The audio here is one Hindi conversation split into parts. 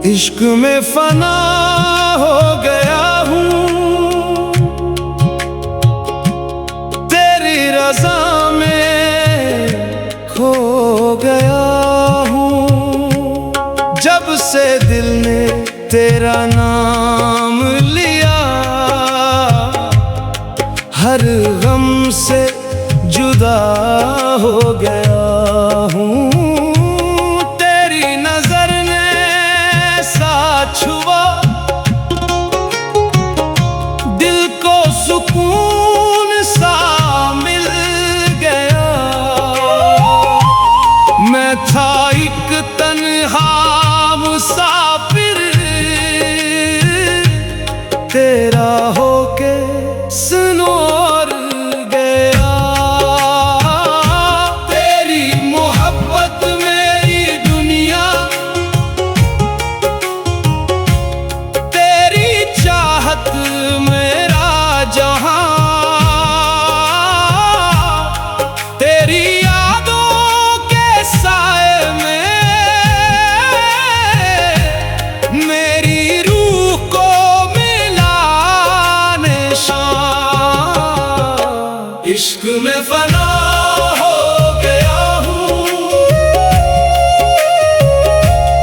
इश्क में फना हो गया हूँ, तेरी रज़ा में खो गया हूँ। जब से दिल ने तेरा नाम लिया, हर गम से जुदा हो गया हूँ। छुआ दिल को सुकून सा मिल गया। मैं था एक तन्हा मुसाफिर, तेरा होके सनोर गया। तेरी मोहब्बत मेरी दुनिया, मेरा जहां, तेरी यादों के साए में मेरी रूह को मिला निशान। इश्क में फना हो गया हूँ,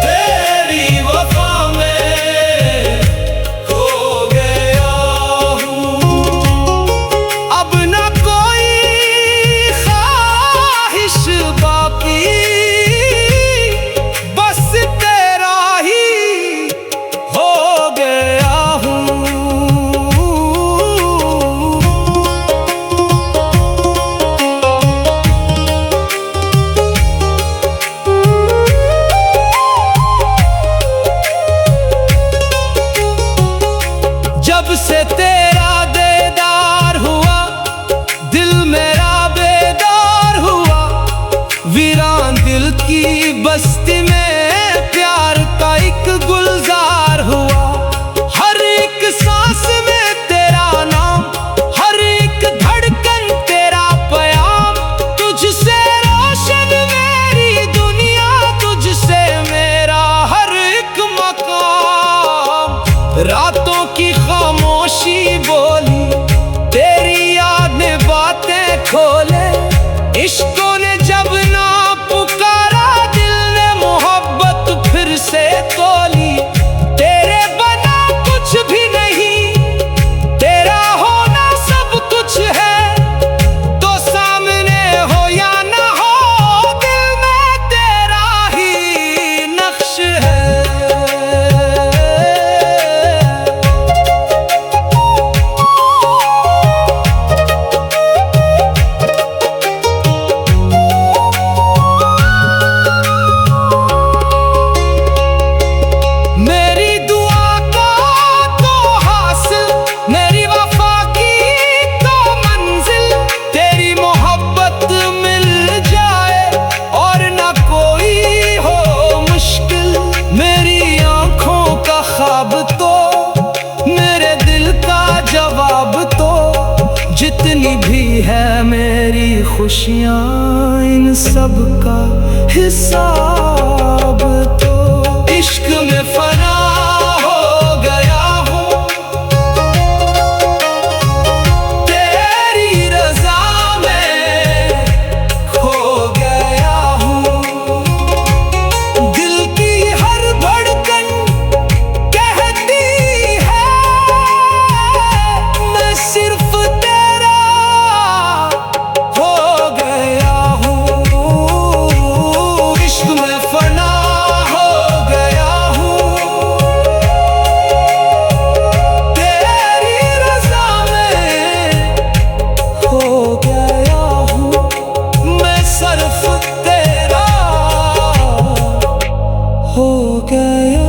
तेरी वफा में खो गया हूँ। अब न कोई ख्वाहिश बाकी, बस तेरा ही हो गया हूँ। जब से तेरा दीदार हुआ, दिल मेरा बेदार हुआ। वीरान दिल की बस्ती में प्यार का एक गुलजार हुआ। हर एक सांस में तेरा नाम, हर एक धड़कन तेरा प्याम। तुझसे रोशन मेरी दुनिया, तुझसे मेरा हर एक मकाम। रातों की खामोशी बोली, तेरी याद ने बातें खोले। इश्कों ने जब ना पुकारा, दिल ने मोहब्बत फिर से तोली। तेरे बना कुछ भी नहीं, तेरा होना सब कुछ है। तो सामने हो या ना हो, दिल में तेरा ही नक्श है। जितनी भी है मेरी खुशियाँ, इन सब का हिसाब तो। इश्क में फना हो गया हूँ, तेरी रज़ा में खो गया हूँ। दिल की हर धड़कन कहती है, मैं सिर्फ for now. हो गया।